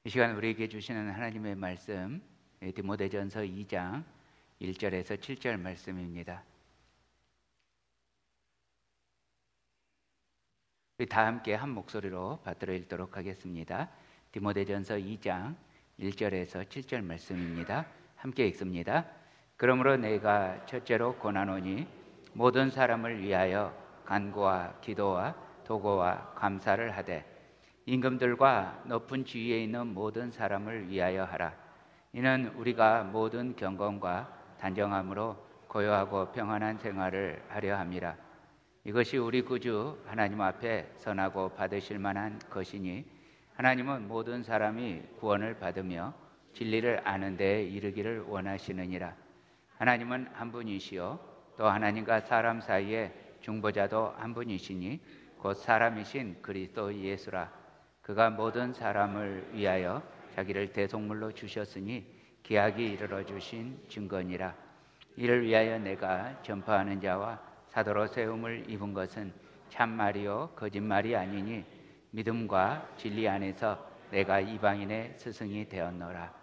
이 시간 우리에게 주시는 하나님의 말씀 디모데전서 2장 1절에서 7절 말씀입니다. 우리 다 함께 한 목소리로 받들어 읽도록 하겠습니다. 디모데전서 2장 1절에서 7절 말씀입니다. 함께 읽습니다. 그러므로 내가 첫째로 권하노니 모든 사람을 위하여 간구와 기도와 도고와 감사를 하되 임금들과 높은 지위에 있는 모든 사람을 위하여 하라. 이는 우리가 모든 경건과 단정함으로 고요하고 평안한 생활을 하려 함이라. 이것이 우리 구주 하나님 앞에 선하고 받으실 만한 것이니 하나님은 모든 사람이 구원을 받으며 진리를 아는 데에 이르기를 원하시느니라. 하나님은 한 분이시요 또 하나님과 사람 사이에 중보자도 한 분이시니 곧 사람이신 그리스도 예수라. 그가 모든 사람을 위하여 자기를 대속물로 주셨으니 기약이 이르러 주신 증거니라. 이를 위하여 내가 전파하는 자와 사도로 세움을 입은 것은 참말이요 거짓말이 아니니 믿음과 진리 안에서 내가 이방인의 스승이 되었노라.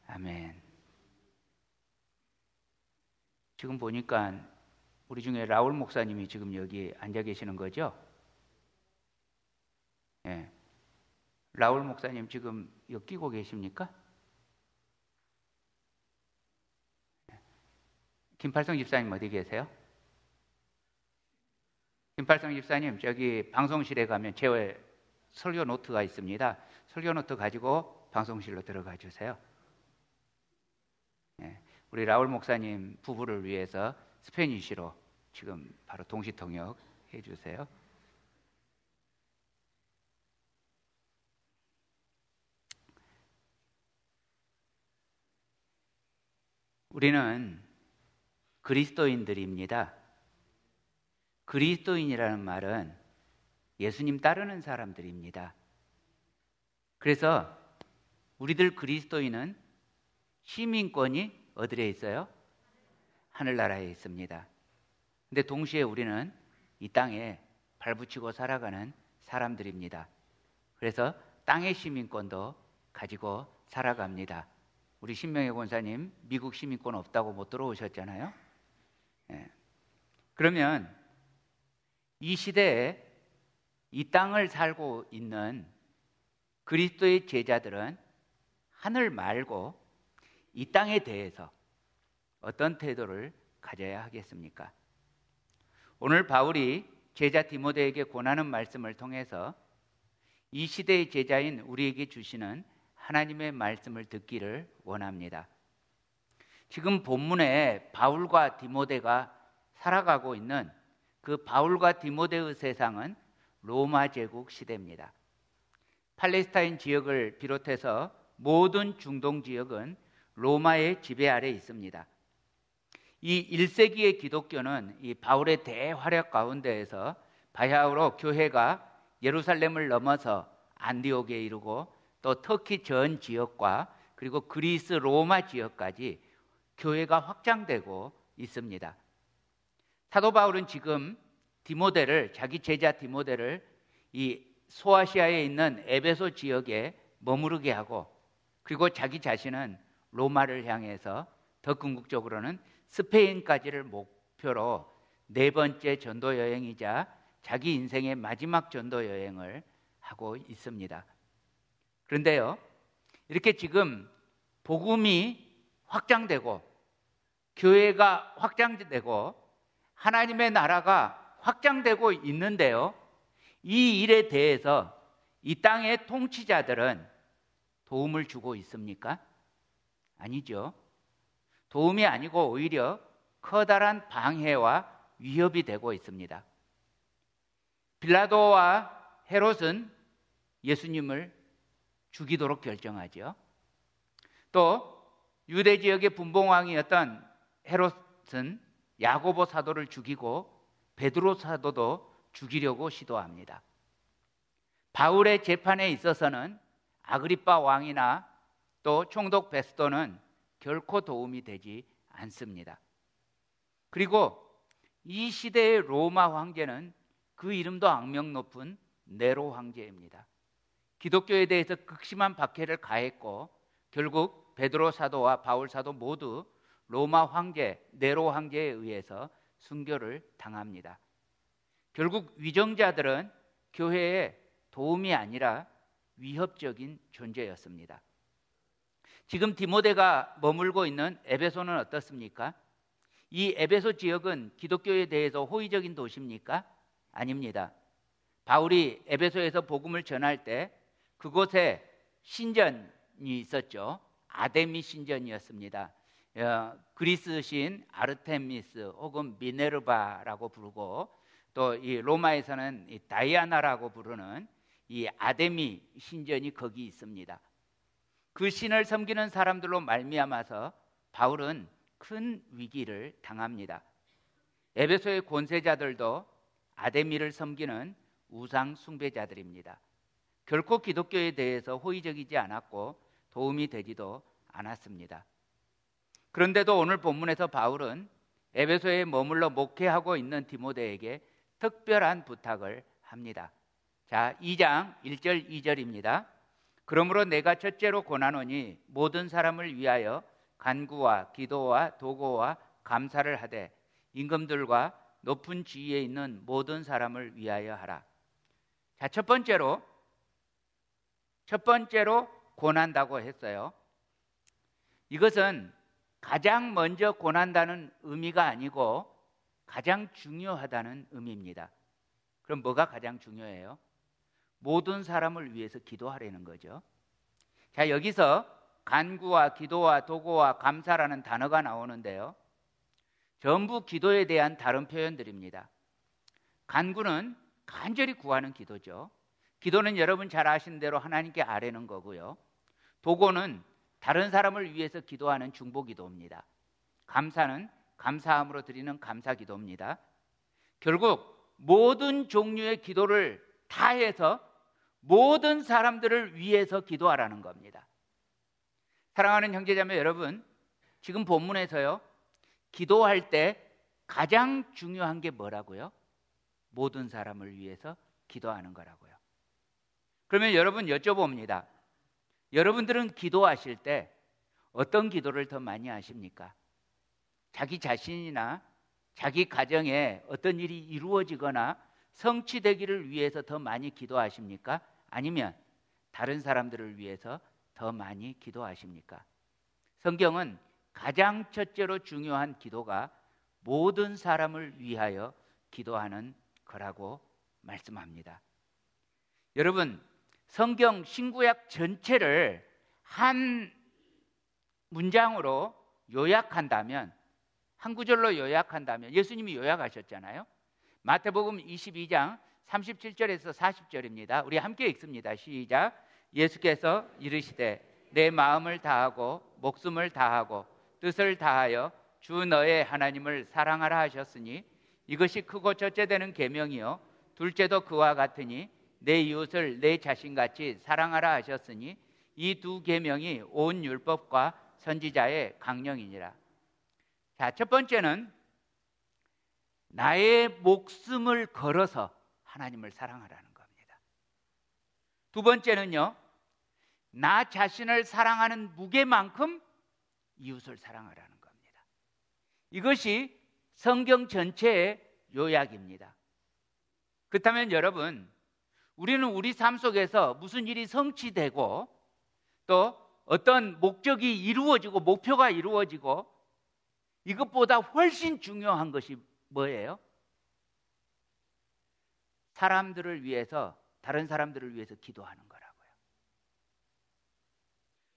아멘. 지금 보니까 우리 중에 라울 목사님이 지금 여기 앉아 계시는 거죠? 예. 라울 목사님 지금 여기 끼고 계십니까? 김팔성 집사님 어디 계세요? 김팔성 집사님 저기 방송실에 가면 제 설교 노트가 있습니다. 설교 노트 가지고 방송실로 들어가 주세요. 네, 우리 라울 목사님 부부를 위해서 스페니쉬로 지금 바로 동시통역 해주세요. 우리는 그리스도인들입니다. 그리스도인이라는 말은 예수님 따르는 사람들입니다. 그래서 우리들 그리스도인은 시민권이 어디에 있어요? 하늘나라에 있습니다. 근데 동시에 우리는 이 땅에 발붙이고 살아가는 사람들입니다. 그래서 땅의 시민권도 가지고 살아갑니다. 우리 신명혜 권사님 미국 시민권 없다고 못 들어오셨잖아요. 예. 그러면 이 시대에 이 땅을 살고 있는 그리스도의 제자들은 하늘 말고 이 땅에 대해서 어떤 태도를 가져야 하겠습니까? 오늘 바울이 제자 디모데에게 권하는 말씀을 통해서 이 시대의 제자인 우리에게 주시는 하나님의 말씀을 듣기를 원합니다. 지금 본문에 바울과 디모데가 살아가고 있는 그 바울과 디모데의 세상은 로마 제국 시대입니다. 팔레스타인 지역을 비롯해서 모든 중동 지역은 로마의 지배 아래 있습니다. 이 1세기의 기독교는 이 바울의 대활약 가운데에서 바야흐로 교회가 예루살렘을 넘어서 안디옥에 이르고 또 터키 전 지역과 그리고 그리스 로마 지역까지 교회가 확장되고 있습니다. 사도 바울은 지금 디모데를, 자기 제자 디모데를 이 소아시아에 있는 에베소 지역에 머무르게 하고 그리고 자기 자신은 로마를 향해서 더 궁극적으로는 스페인까지를 목표로 네 번째 전도 여행이자 자기 인생의 마지막 전도 여행을 하고 있습니다. 그런데요, 이렇게 지금 복음이 확장되고 교회가 확장되고 하나님의 나라가 확장되고 있는데요, 이 일에 대해서 이 땅의 통치자들은 도움을 주고 있습니까? 아니죠. 도움이 아니고 오히려 커다란 방해와 위협이 되고 있습니다. 빌라도와 헤롯은 예수님을 죽이도록 결정하죠. 또 유대 지역의 분봉왕이었던 헤롯은 야고보 사도를 죽이고 베드로 사도도 죽이려고 시도합니다. 바울의 재판에 있어서는 아그리빠 왕이나 또 총독 베스도는 결코 도움이 되지 않습니다. 그리고 이 시대의 로마 황제는 그 이름도 악명 높은 네로 황제입니다. 기독교에 대해서 극심한 박해를 가했고 결국 베드로 사도와 바울 사도 모두 로마 황제 네로 황제에 의해서 순교를 당합니다. 결국 위정자들은 교회에 도움이 아니라 위협적인 존재였습니다. 지금 디모데가 머물고 있는 에베소는 어떻습니까? 이 에베소 지역은 기독교에 대해서 호의적인 도시입니까? 아닙니다. 바울이 에베소에서 복음을 전할 때 그곳에 신전이 있었죠. 아데미 신전이었습니다. 그리스 신 아르테미스 혹은 미네르바라고 부르고 또 이 로마에서는 이 다이아나라고 부르는 이 아데미 신전이 거기 있습니다. 그 신을 섬기는 사람들로 말미암아서 바울은 큰 위기를 당합니다. 에베소의 권세자들도 아데미를 섬기는 우상 숭배자들입니다. 결코 기독교에 대해서 호의적이지 않았고 도움이 되지도 않았습니다. 그런데도 오늘 본문에서 바울은 에베소에 머물러 목회하고 있는 디모데에게 특별한 부탁을 합니다. 자, 2장 1절 2절입니다. 그러므로 내가 첫째로 권하노니 모든 사람을 위하여 간구와 기도와 도고와 감사를 하되 임금들과 높은 지위에 있는 모든 사람을 위하여 하라. 자, 첫 번째로 권한다고 했어요. 이것은 가장 먼저 권한다는 의미가 아니고 가장 중요하다는 의미입니다. 그럼 뭐가 가장 중요해요? 모든 사람을 위해서 기도하라는 거죠. 자, 여기서 간구와 기도와 도고와 감사라는 단어가 나오는데요. 전부 기도에 대한 다른 표현들입니다. 간구는 간절히 구하는 기도죠. 기도는 여러분 잘 아시는 대로 하나님께 아뢰는 거고요. 도고는 다른 사람을 위해서 기도하는 중보기도입니다. 감사는 감사함으로 드리는 감사기도입니다. 결국 모든 종류의 기도를 다 해서 모든 사람들을 위해서 기도하라는 겁니다. 사랑하는 형제자매 여러분, 지금 본문에서요, 기도할 때 가장 중요한 게 뭐라고요? 모든 사람을 위해서 기도하는 거라고요. 그러면 여러분 여쭤봅니다. 여러분들은 기도하실 때 어떤 기도를 더 많이 하십니까? 자기 자신이나 자기 가정에 어떤 일이 이루어지거나 성취되기를 위해서 더 많이 기도하십니까? 아니면 다른 사람들을 위해서 더 많이 기도하십니까? 성경은 가장 첫째로 중요한 기도가 모든 사람을 위하여 기도하는 거라고 말씀합니다. 여러분, 성경 신구약 전체를 한 문장으로 요약한다면, 한 구절로 요약한다면, 예수님이 요약하셨잖아요. 마태복음 22장 37절에서 40절입니다. 우리 함께 읽습니다. 시작. 예수께서 이르시되 내 마음을 다하고 목숨을 다하고 뜻을 다하여 주 너의 하나님을 사랑하라 하셨으니 이것이 크고 첫째 되는 계명이요 둘째도 그와 같으니 내 이웃을 내 자신같이 사랑하라 하셨으니 이 두 계명이 온 율법과 선지자의 강령이니라. 자, 첫 번째는 나의 목숨을 걸어서 하나님을 사랑하라는 겁니다. 두 번째는요, 나 자신을 사랑하는 무게만큼 이웃을 사랑하라는 겁니다. 이것이 성경 전체의 요약입니다. 그렇다면 여러분, 우리는 우리 삶 속에서 무슨 일이 성취되고 또 어떤 목적이 이루어지고 목표가 이루어지고 이것보다 훨씬 중요한 것이 뭐예요? 사람들을 위해서, 다른 사람들을 위해서 기도하는 거라고요.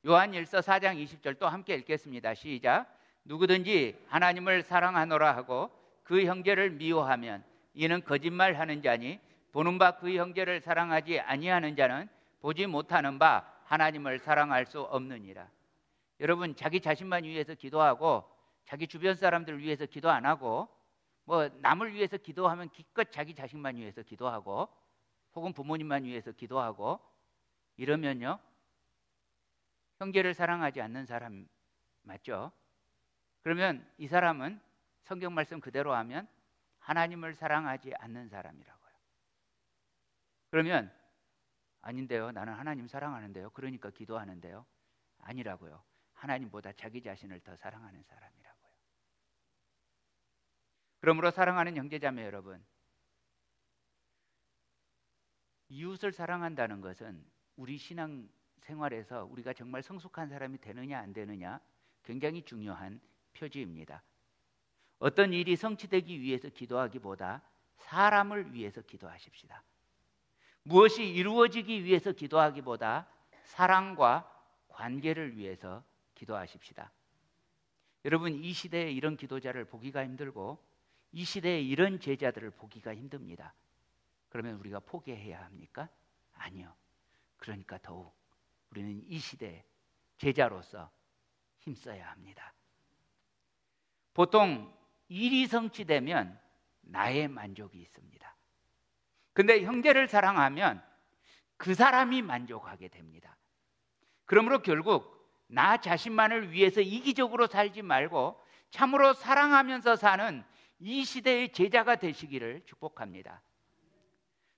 요한일서 4장 20절 또 함께 읽겠습니다. 시작. 누구든지 하나님을 사랑하노라 하고 그 형제를 미워하면 이는 거짓말하는 자니 보는 바 그 형제를 사랑하지 아니하는 자는 보지 못하는 바 하나님을 사랑할 수 없느니라. 여러분, 자기 자신만 위해서 기도하고 자기 주변 사람들을 위해서 기도 안 하고 뭐 남을 위해서 기도하면 기껏 자기 자신만 위해서 기도하고 혹은 부모님만 위해서 기도하고 이러면요, 형제를 사랑하지 않는 사람 맞죠? 그러면 이 사람은 성경 말씀 그대로 하면 하나님을 사랑하지 않는 사람이라고요. 그러면 아닌데요. 나는 하나님 사랑하는데요. 그러니까 기도하는데요. 아니라고요. 하나님보다 자기 자신을 더 사랑하는 사람이라고요. 그러므로 사랑하는 형제자매 여러분, 이웃을 사랑한다는 것은 우리 신앙 생활에서 우리가 정말 성숙한 사람이 되느냐 안 되느냐 굉장히 중요한 표지입니다. 어떤 일이 성취되기 위해서 기도하기보다 사람을 위해서 기도하십시다. 무엇이 이루어지기 위해서 기도하기보다 사랑과 관계를 위해서 기도하십시다. 여러분, 이 시대에 이런 기도자를 보기가 힘들고 이 시대에 이런 제자들을 보기가 힘듭니다. 그러면 우리가 포기해야 합니까? 아니요. 그러니까 더욱 우리는 이 시대의 제자로서 힘써야 합니다. 보통 일이 성취되면 나의 만족이 있습니다. 근데 형제를 사랑하면 그 사람이 만족하게 됩니다. 그러므로 결국 나 자신만을 위해서 이기적으로 살지 말고 참으로 사랑하면서 사는 이 시대의 제자가 되시기를 축복합니다.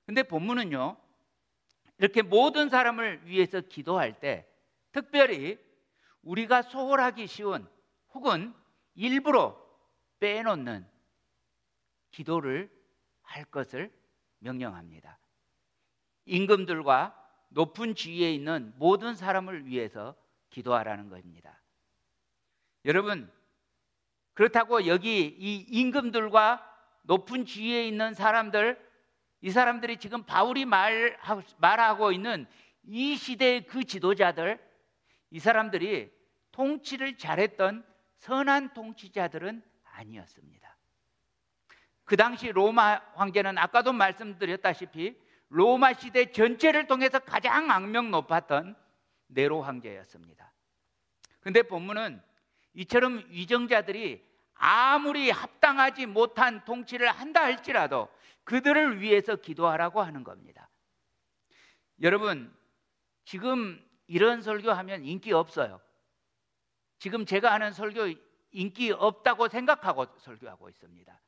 근데 본문은요, 이렇게 모든 사람을 위해서 기도할 때 특별히 우리가 소홀하기 쉬운 혹은 일부러 빼놓는 기도를 할 것을 명령합니다. 임금들과 높은 지위에 있는 모든 사람을 위해서 기도하라는 것입니다. 여러분, 그렇다고 여기 이 임금들과 높은 지위에 있는 사람들, 이 사람들이 지금 바울이 말하고 있는 이 시대의 그 지도자들, 이 사람들이 통치를 잘했던 선한 통치자들은 아니었습니다. 그 당시 로마 황제는 아까도 말씀드렸다시피 로마 시대 전체를 통해서 가장 악명 높았던 네로 황제였습니다. 그런데 본문은 이처럼 위정자들이 아무리 합당하지 못한 통치를 한다 할지라도 그들을 위해서 기도하라고 하는 겁니다. 여러분, 지금 이런 설교하면 인기 없어요. 지금 제가 하는 설교 인기 없다고 생각하고 설교하고 있습니다.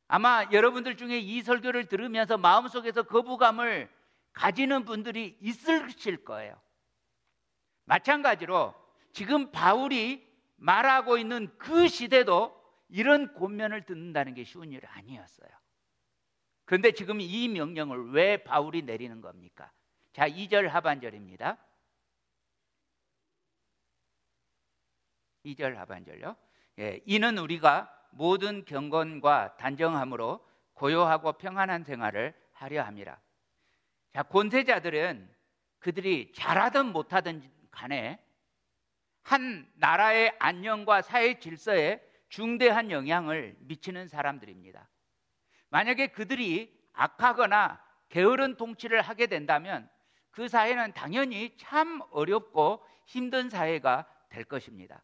아마 여러분들 중에 이 설교를 들으면서 마음속에서 거부감을 가지는 분들이 있으실 거예요. 마찬가지로 지금 바울이 말하고 있는 그 시대도 이런 권면을 듣는다는 게 쉬운 일 아니었어요. 그런데 지금 이 명령을 왜 바울이 내리는 겁니까? 자, 2절 하반절입니다. 2절 하반절요. 예, 이는 우리가 모든 경건과 단정함으로 고요하고 평안한 생활을 하려 함이라. 자, 권세자들은 그들이 잘하든 못하든 간에 한 나라의 안녕과 사회 질서에 중대한 영향을 미치는 사람들입니다. 만약에 그들이 악하거나 게으른 통치를 하게 된다면 그 사회는 당연히 참 어렵고 힘든 사회가 될 것입니다.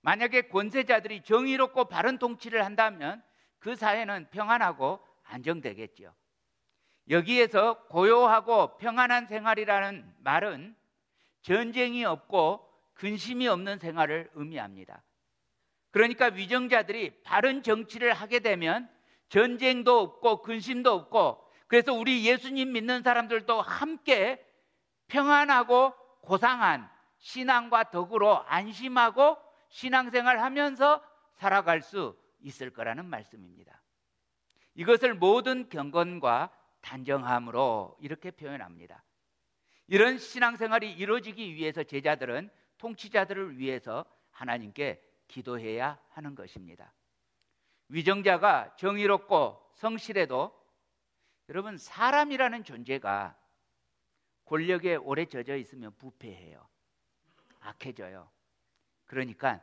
만약에 권세자들이 정의롭고 바른 통치를 한다면 그 사회는 평안하고 안정되겠죠. 여기에서 고요하고 평안한 생활이라는 말은 전쟁이 없고 근심이 없는 생활을 의미합니다. 그러니까 위정자들이 바른 정치를 하게 되면 전쟁도 없고 근심도 없고, 그래서 우리 예수님 믿는 사람들도 함께 평안하고 고상한 신앙과 덕으로 안심하고 신앙생활하면서 살아갈 수 있을 거라는 말씀입니다. 이것을 모든 경건과 단정함으로 이렇게 표현합니다. 이런 신앙생활이 이루어지기 위해서 제자들은 통치자들을 위해서 하나님께 기도해야 하는 것입니다. 위정자가 정의롭고 성실해도 여러분, 사람이라는 존재가 권력에 오래 젖어 있으면 부패해요. 악해져요. 그러니까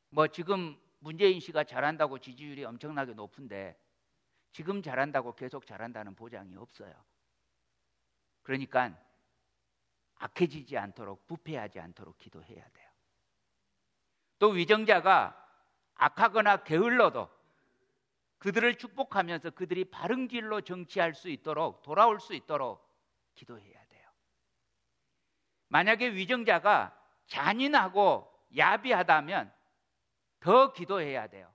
뭐 지금 문재인 씨가 잘한다고 지지율이 엄청나게 높은데 지금 잘한다고 계속 잘한다는 보장이 없어요. 그러니까 악해지지 않도록, 부패하지 않도록 기도해야 돼요. 또 위정자가 악하거나 게을러도 그들을 축복하면서 그들이 바른 길로 정치할 수 있도록, 돌아올 수 있도록 기도해야 돼요. 만약에 위정자가 잔인하고 야비하다면 더 기도해야 돼요.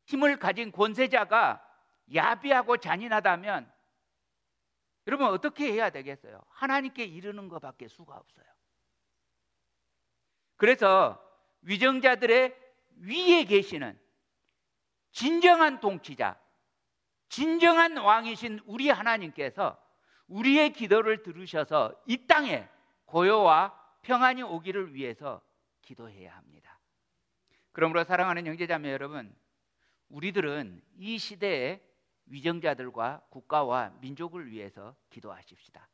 힘을 가진 권세자가 야비하고 잔인하다면 여러분 어떻게 해야 되겠어요? 하나님께 이르는 것밖에 수가 없어요. 그래서 위정자들의 위에 계시는 진정한 통치자, 진정한 왕이신 우리 하나님께서 우리의 기도를 들으셔서 이 땅에 고요와 평안이 오기를 위해서 기도해야 합니다. 그러므로 사랑하는 형제자매 여러분, 우리들은 이 시대의 위정자들과 국가와 민족을 위해서 기도하십시다.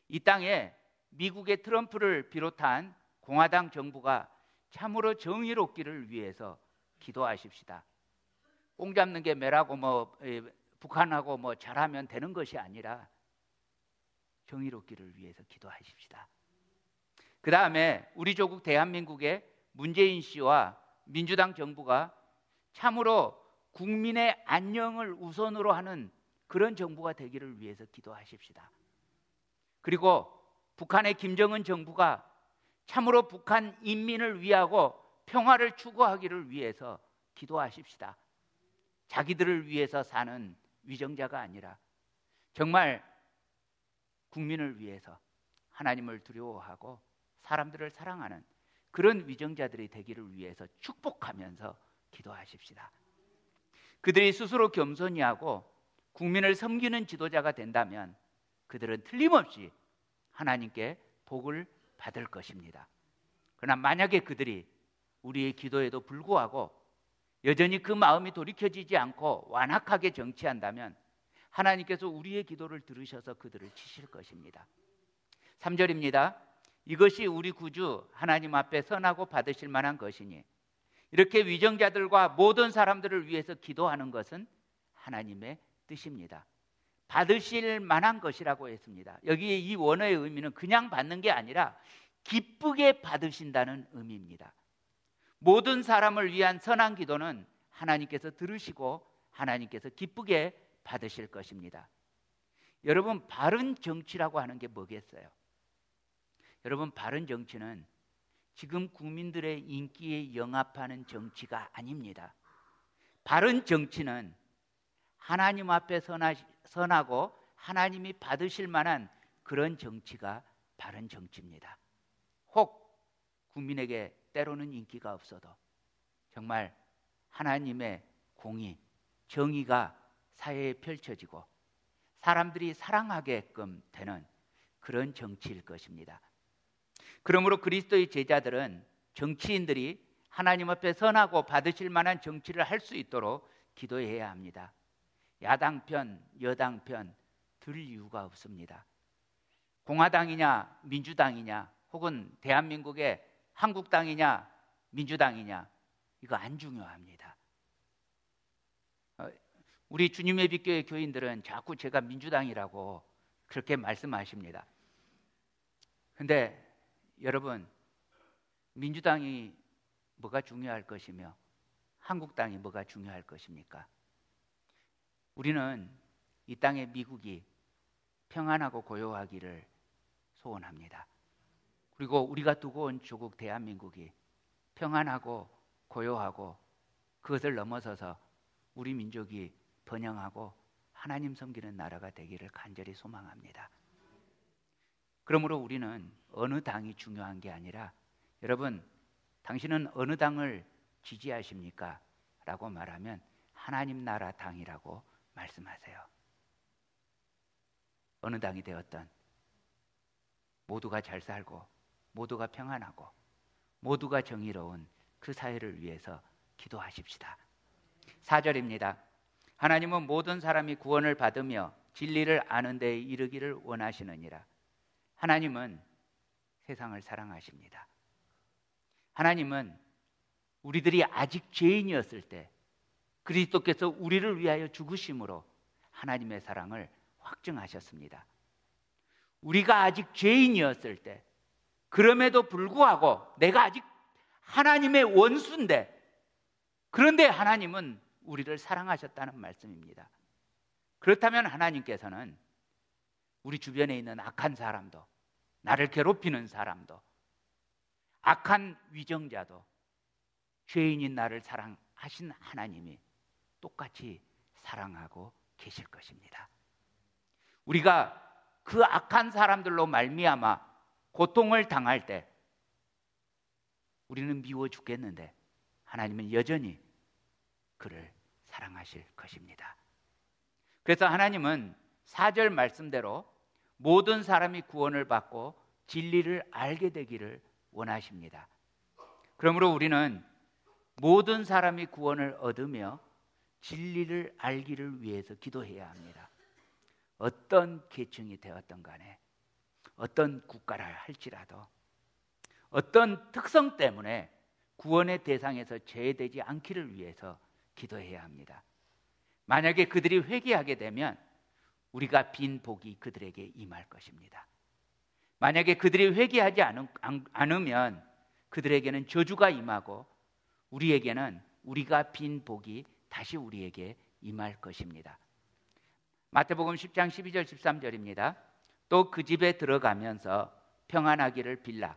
이 땅에 미국의 트럼프를 비롯한 공화당 정부가 참으로 정의롭기를 위해서 기도하십시다. 꽁 잡는 게 매라고 북한하고 잘하면 되는 것이 아니라 정의롭기를 위해서 기도하십시다. 그 다음에 우리 조국 대한민국의 문재인 씨와 민주당 정부가 참으로 국민의 안녕을 우선으로 하는 그런 정부가 되기를 위해서 기도하십시다. 그리고 북한의 김정은 정부가 참으로 북한 인민을 위하고 평화를 추구하기를 위해서 기도하십시다. 자기들을 위해서 사는 위정자가 아니라 정말 국민을 위해서 하나님을 두려워하고 사람들을 사랑하는 그런 위정자들이 되기를 위해서 축복하면서 기도하십시다. 그들이 스스로 겸손히 하고 국민을 섬기는 지도자가 된다면 그들은 틀림없이 하나님께 복을 받을 것입니다. 그러나 만약에 그들이 우리의 기도에도 불구하고 여전히 그 마음이 돌이켜지지 않고 완악하게 정치한다면 하나님께서 우리의 기도를 들으셔서 그들을 치실 것입니다. 3절입니다. 이것이 우리 구주 하나님 앞에 선하고 받으실 만한 것이니 이렇게 위정자들과 모든 사람들을 위해서 기도하는 것은 하나님의 뜻입니다. 받으실 만한 것이라고 했습니다. 여기에 이 원어의 의미는 그냥 받는 게 아니라 기쁘게 받으신다는 의미입니다. 모든 사람을 위한 선한 기도는 하나님께서 들으시고 하나님께서 기쁘게 받으실 것입니다. 여러분, 바른 정치라고 하는 게 뭐겠어요? 여러분, 바른 정치는 지금 국민들의 인기에 영합하는 정치가 아닙니다. 바른 정치는 하나님 앞에 선하고 하나님이 받으실 만한 그런 정치가 바른 정치입니다. 혹 국민에게 때로는 인기가 없어도 정말 하나님의 공의, 정의가 사회에 펼쳐지고 사람들이 사랑하게끔 되는 그런 정치일 것입니다. 그러므로 그리스도의 제자들은 정치인들이 하나님 앞에 선하고 받으실 만한 정치를 할 수 있도록 기도해야 합니다. 야당 편, 여당 편 들 이유가 없습니다. 공화당이냐 민주당이냐 혹은 대한민국의 한국당이냐 민주당이냐 이거 안 중요합니다. 우리 주님의 빛교회 교인들은 자꾸 제가 민주당이라고 그렇게 말씀하십니다. 그런데 여러분, 민주당이 뭐가 중요할 것이며 한국당이 뭐가 중요할 것입니까? 우리는 이 땅의 미국이 평안하고 고요하기를 소원합니다. 그리고 우리가 두고 온 조국 대한민국이 평안하고 고요하고 그것을 넘어서서 우리 민족이 번영하고 하나님 섬기는 나라가 되기를 간절히 소망합니다. 그러므로 우리는 어느 당이 중요한 게 아니라 여러분, 당신은 어느 당을 지지하십니까? 라고 말하면 하나님 나라 당이라고 말씀하세요. 어느 당이 되었던 모두가 잘 살고 모두가 평안하고 모두가 정의로운 그 사회를 위해서 기도하십시다. 4절입니다. 하나님은 모든 사람이 구원을 받으며 진리를 아는 데에 이르기를 원하시느니라. 하나님은 세상을 사랑하십니다. 하나님은 우리들이 아직 죄인이었을 때 그리스도께서 우리를 위하여 죽으심으로 하나님의 사랑을 확증하셨습니다. 우리가 아직 죄인이었을 때 그럼에도 불구하고 내가 아직 하나님의 원수인데 그런데 하나님은 우리를 사랑하셨다는 말씀입니다. 그렇다면 하나님께서는 우리 주변에 있는 악한 사람도 나를 괴롭히는 사람도 악한 위정자도 죄인인 나를 사랑하신 하나님이 똑같이 사랑하고 계실 것입니다. 우리가 그 악한 사람들로 말미암아 고통을 당할 때 우리는 미워 죽겠는데 하나님은 여전히 그를 사랑하실 것입니다. 그래서 하나님은 4절 말씀대로 모든 사람이 구원을 받고 진리를 알게 되기를 원하십니다. 그러므로 우리는 모든 사람이 구원을 얻으며 진리를 알기를 위해서 기도해야 합니다. 어떤 계층이 되었던 간에, 어떤 국가라 할지라도, 어떤 특성 때문에 구원의 대상에서 제외되지 않기를 위해서 기도해야 합니다. 만약에 그들이 회개하게 되면 우리가 빈 복이 그들에게 임할 것입니다. 만약에 그들이 회개하지 않으면 그들에게는 저주가 임하고 우리에게는 우리가 빈 복이 다시 우리에게 임할 것입니다. 마태복음 10장 12절 13절입니다. 또 그 집에 들어가면서 평안하기를 빌라.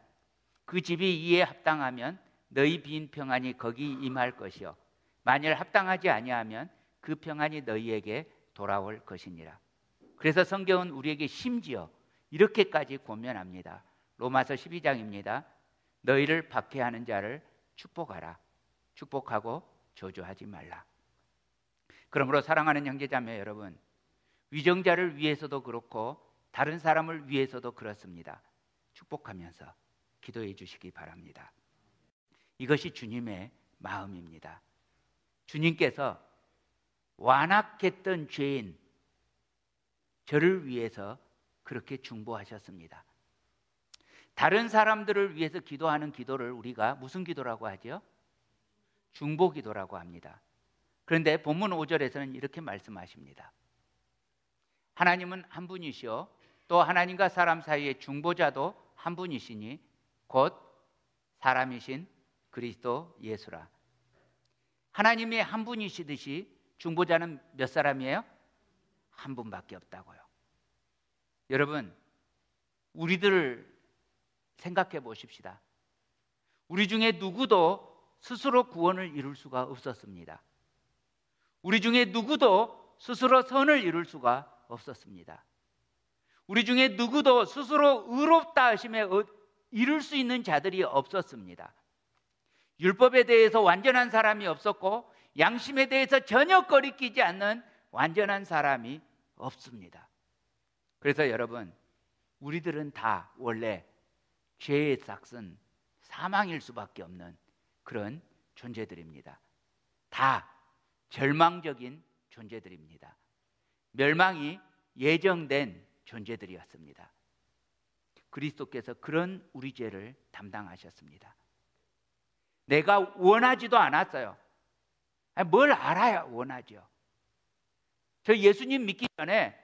그 집이 이에 합당하면 너희 빈 평안이 거기 임할 것이요 만일 합당하지 아니하면 그 평안이 너희에게 돌아올 것이니라. 그래서 성경은 우리에게 심지어 이렇게까지 권면합니다. 로마서 12장입니다. 너희를 박해하는 자를 축복하라. 축복하고 저주하지 말라. 그러므로 사랑하는 형제자매 여러분, 위정자를 위해서도 그렇고 다른 사람을 위해서도 그렇습니다. 축복하면서 기도해 주시기 바랍니다. 이것이 주님의 마음입니다. 주님께서 완악했던 죄인 저를 위해서 그렇게 중보하셨습니다. 다른 사람들을 위해서 기도하는 기도를 우리가 무슨 기도라고 하죠? 중보 기도라고 합니다. 그런데 본문 5절에서는 이렇게 말씀하십니다. 하나님은 한 분이시요 또 하나님과 사람 사이의 중보자도 한 분이시니 곧 사람이신 그리스도 예수라. 하나님이 한 분이시듯이 중보자는 몇 사람이에요? 한 분밖에 없다고요. 여러분, 우리들을 생각해 보십시다. 우리 중에 누구도 스스로 구원을 이룰 수가 없었습니다. 우리 중에 누구도 스스로 선을 이룰 수가 없었습니다. 우리 중에 누구도 스스로 의롭다 하심에 이룰 수 있는 자들이 없었습니다. 율법에 대해서 완전한 사람이 없었고 양심에 대해서 전혀 거리끼지 않는 완전한 사람이 없습니다. 그래서 여러분, 우리들은 다 원래 죄의 삭은 사망일 수밖에 없는 그런 존재들입니다. 다 절망적인 존재들입니다. 멸망이 예정된 존재들이었습니다. 그리스도께서 그런 우리 죄를 담당하셨습니다. 내가 원하지도 않았어요. 뭘 알아야 원하죠. 저 예수님 믿기 전에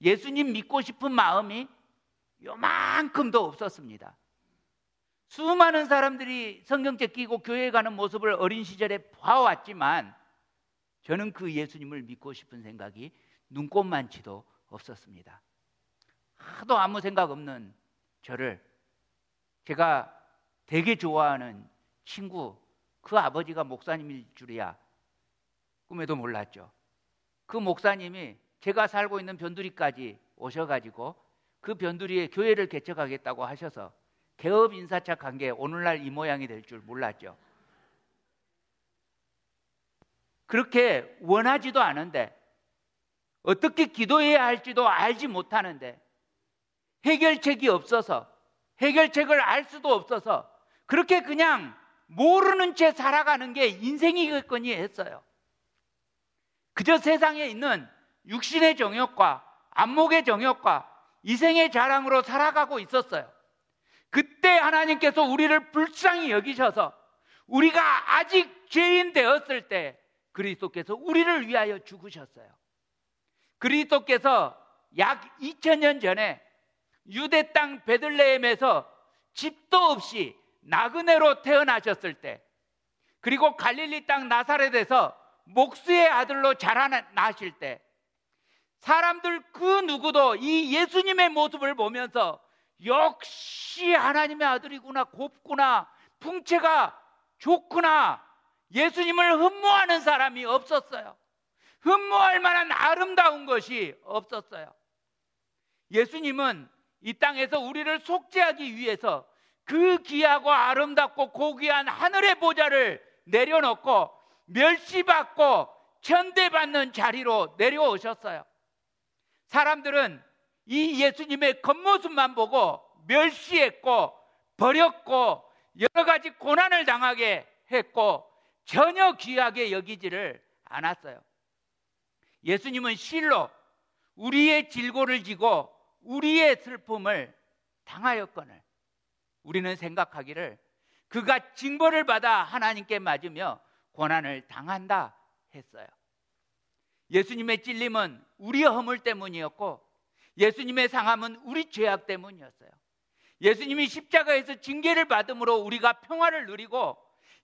예수님 믿고 싶은 마음이 요만큼도 없었습니다. 수많은 사람들이 성경책 끼고 교회에 가는 모습을 어린 시절에 봐왔지만 저는 그 예수님을 믿고 싶은 생각이 눈꼽만치도 없었습니다. 하도 아무 생각 없는 저를 제가 되게 좋아하는 친구, 그 아버지가 목사님일 줄이야 꿈에도 몰랐죠. 그 목사님이 제가 살고 있는 변두리까지 오셔가지고 그 변두리에 교회를 개척하겠다고 하셔서 개업 인사차 간 게 오늘날 이 모양이 될 줄 몰랐죠. 그렇게 원하지도 않은데 어떻게 기도해야 할지도 알지 못하는데 해결책이 없어서 해결책을 알 수도 없어서 그렇게 그냥 모르는 채 살아가는 게 인생이겠거니 했어요. 그저 세상에 있는 육신의 정욕과 안목의 정욕과 이생의 자랑으로 살아가고 있었어요. 그때 하나님께서 우리를 불쌍히 여기셔서 우리가 아직 죄인 되었을 때 그리스도께서 우리를 위하여 죽으셨어요. 그리스도께서 약 2000년 전에 유대 땅 베들레헴에서 집도 없이 나그네로 태어나셨을 때, 그리고 갈릴리 땅 나사렛에서 목수의 아들로 자라나실 때, 사람들 그 누구도 이 예수님의 모습을 보면서 역시 하나님의 아들이구나, 곱구나, 풍채가 좋구나, 예수님을 흠모하는 사람이 없었어요. 흠모할 만한 아름다운 것이 없었어요. 예수님은 이 땅에서 우리를 속죄하기 위해서 그 귀하고 아름답고 고귀한 하늘의 보좌를 내려놓고 멸시받고 천대받는 자리로 내려오셨어요. 사람들은 이 예수님의 겉모습만 보고 멸시했고 버렸고 여러 가지 고난을 당하게 했고 전혀 귀하게 여기지를 않았어요. 예수님은 실로 우리의 질고를 지고 우리의 슬픔을 당하였거늘 우리는 생각하기를 그가 징벌을 받아 하나님께 맞으며 고난을 당한다 했어요. 예수님의 찔림은 우리의 허물 때문이었고 예수님의 상함은 우리 죄악 때문이었어요. 예수님이 십자가에서 징계를 받음으로 우리가 평화를 누리고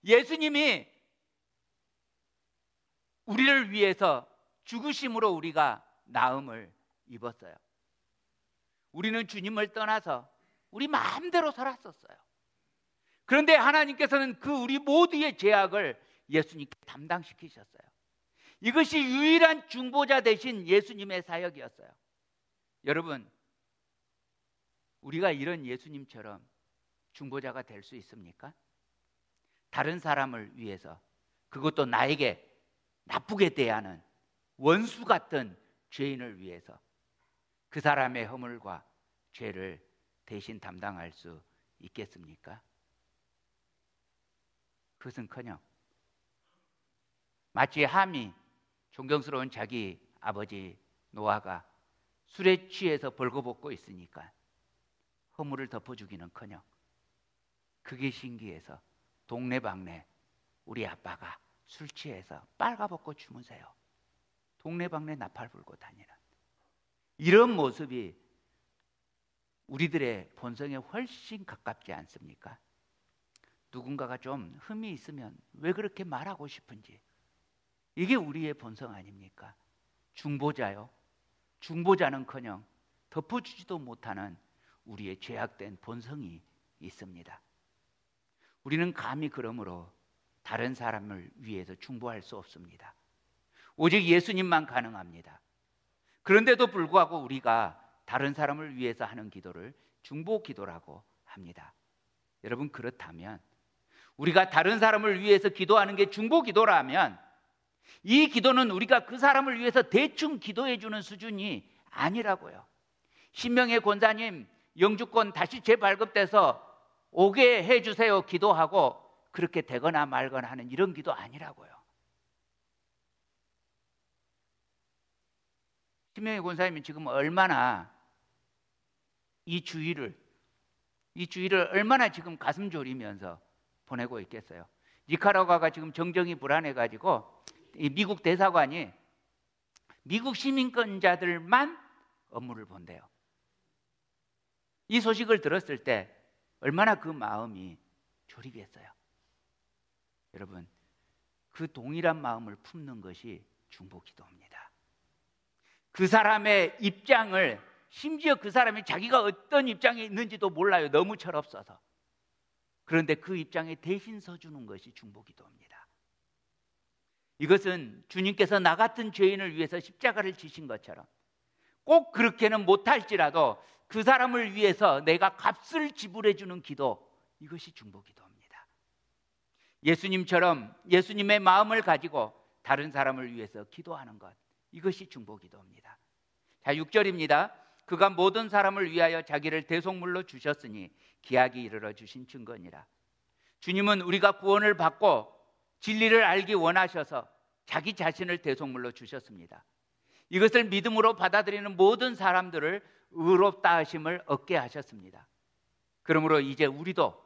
예수님이 우리를 위해서 죽으심으로 우리가 나음을 입었어요. 우리는 주님을 떠나서 우리 마음대로 살았었어요. 그런데 하나님께서는 그 우리 모두의 죄악을 예수님께 담당시키셨어요. 이것이 유일한 중보자 되신 예수님의 사역이었어요. 여러분, 우리가 이런 예수님처럼 중보자가 될 수 있습니까? 다른 사람을 위해서, 그것도 나에게 나쁘게 대하는 원수 같은 죄인을 위해서 그 사람의 허물과 죄를 대신 담당할 수 있겠습니까? 그것은커녕 마치 함이 존경스러운 자기 아버지 노아가 술에 취해서 벌거벗고 있으니까 허물을 덮어주기는커녕 그게 신기해서 동네방네 우리 아빠가 술 취해서 빨가벗고 주무세요. 동네방네 나팔 불고 다니는 이런 모습이 우리들의 본성에 훨씬 가깝지 않습니까? 누군가가 좀 흠이 있으면 왜 그렇게 말하고 싶은지, 이게 우리의 본성 아닙니까? 중보자요. 중보자는커녕 덮어주지도 못하는 우리의 죄악된 본성이 있습니다. 우리는 감히 그러므로 다른 사람을 위해서 중보할 수 없습니다. 오직 예수님만 가능합니다. 그런데도 불구하고 우리가 다른 사람을 위해서 하는 기도를 중보 기도라고 합니다. 여러분, 그렇다면 우리가 다른 사람을 위해서 기도하는 게 중보 기도라면 이 기도는 우리가 그 사람을 위해서 대충 기도해 주는 수준이 아니라고요. 신명의 권사님 영주권 다시 재발급돼서 오게 해주세요 기도하고 그렇게 되거나 말거나 하는 이런 기도 아니라고요. 신명의 권사님이 지금 얼마나 이 주일을 얼마나 지금 가슴 졸이면서 보내고 있겠어요. 니카라과가 지금 정정이 불안해가지고 이 미국 대사관이 미국 시민권자들만 업무를 본대요. 이 소식을 들었을 때 얼마나 그 마음이 졸이겠어요. 여러분, 그 동일한 마음을 품는 것이 중보기도입니다. 그 사람의 입장을, 심지어 그 사람이 자기가 어떤 입장에 있는지도 몰라요. 너무 철없어서. 그런데 그 입장에 대신 서주는 것이 중보기도입니다. 이것은 주님께서 나 같은 죄인을 위해서 십자가를 지신 것처럼 꼭 그렇게는 못할지라도 그 사람을 위해서 내가 값을 지불해 주는 기도, 이것이 중보기도입니다. 예수님처럼 예수님의 마음을 가지고 다른 사람을 위해서 기도하는 것, 이것이 중보기도입니다. 자, 6절입니다. 그가 모든 사람을 위하여 자기를 대속물로 주셨으니 기약이 이르러 주신 증거니라. 주님은 우리가 구원을 받고 진리를 알기 원하셔서 자기 자신을 대속물로 주셨습니다. 이것을 믿음으로 받아들이는 모든 사람들을 의롭다 하심을 얻게 하셨습니다. 그러므로 이제 우리도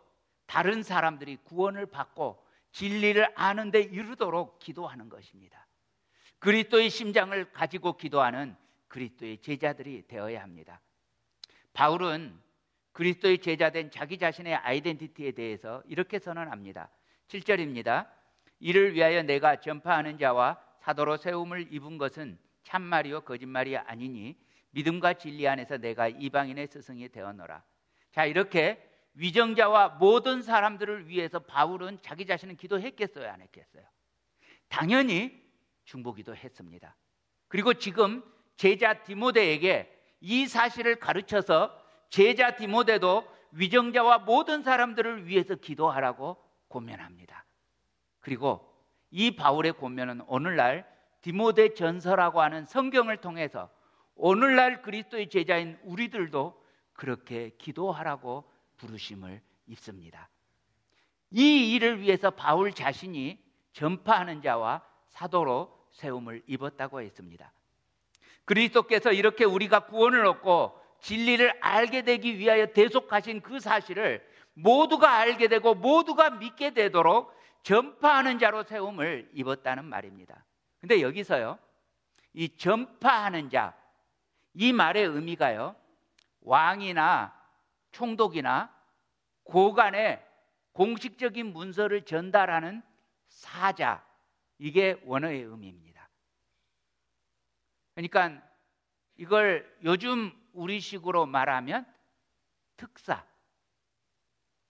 다른 사람들이 구원을 받고 진리를 아는 데 이르도록 기도하는 것입니다. 그리스도의 심장을 가지고 기도하는 그리스도의 제자들이 되어야 합니다. 바울은 그리스도의 제자된 자기 자신의 아이덴티티에 대해서 이렇게 선언합니다. 7절입니다. 이를 위하여 내가 전파하는 자와 사도로 세움을 입은 것은 참말이요 거짓말이 아니니 믿음과 진리 안에서 내가 이방인의 스승이 되었노라. 자, 이렇게 위정자와 모든 사람들을 위해서 바울은 자기 자신은 기도했겠어요, 안 했겠어요? 당연히 중보기도 했습니다. 그리고 지금 제자 디모데에게 이 사실을 가르쳐서 제자 디모데도 위정자와 모든 사람들을 위해서 기도하라고 권면합니다. 그리고 이 바울의 권면은 오늘날 디모데 전서라고 하는 성경을 통해서 오늘날 그리스도의 제자인 우리들도 그렇게 기도하라고 부르심을 입습니다. 이 일을 위해서 바울 자신이 전파하는 자와 사도로 세움을 입었다고 했습니다. 그리스도께서 이렇게 우리가 구원을 얻고 진리를 알게 되기 위하여 대속하신 그 사실을 모두가 알게 되고 모두가 믿게 되도록 전파하는 자로 세움을 입었다는 말입니다. 근데 여기서요, 이 전파하는 자, 이 말의 의미가요, 왕이나 총독이나 고관의 공식적인 문서를 전달하는 사자, 이게 원어의 의미입니다. 그러니까 이걸 요즘 우리식으로 말하면 특사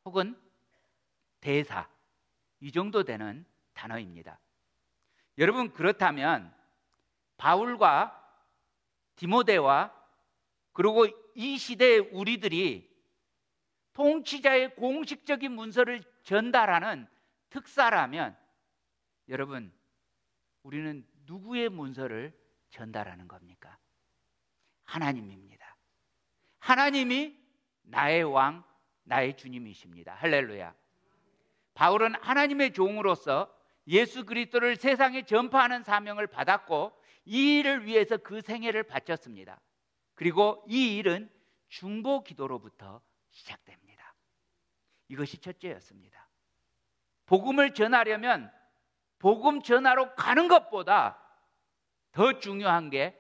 혹은 대사, 이 정도 되는 단어입니다. 여러분, 그렇다면 바울과 디모데와 그리고 이 시대의 우리들이 통치자의 공식적인 문서를 전달하는 특사라면 여러분, 우리는 누구의 문서를 전달하는 겁니까? 하나님입니다. 하나님이 나의 왕, 나의 주님이십니다. 할렐루야. 바울은 하나님의 종으로서 예수 그리스도를 세상에 전파하는 사명을 받았고 이 일을 위해서 그 생애를 바쳤습니다. 그리고 이 일은 중보 기도로부터 시작됩니다. 이것이 첫째였습니다. 복음을 전하려면 복음 전하러 가는 것보다 더 중요한 게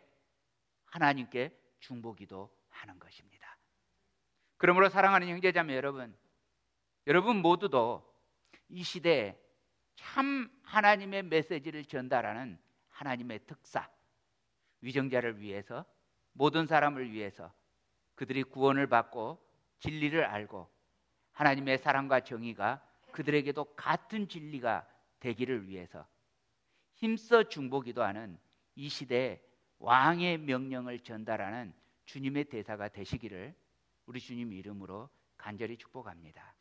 하나님께 중보 기도하는 것입니다. 그러므로 사랑하는 형제자매 여러분 모두도 이 시대에 참 하나님의 메시지를 전달하는 하나님의 특사, 위정자를 위해서, 모든 사람을 위해서 그들이 구원을 받고 진리를 알고 하나님의 사랑과 정의가 그들에게도 같은 진리가 되기를 위해서 힘써 중보 기도하는 이 시대에 왕의 명령을 전달하는 주님의 대사가 되시기를 우리 주님 이름으로 간절히 축복합니다.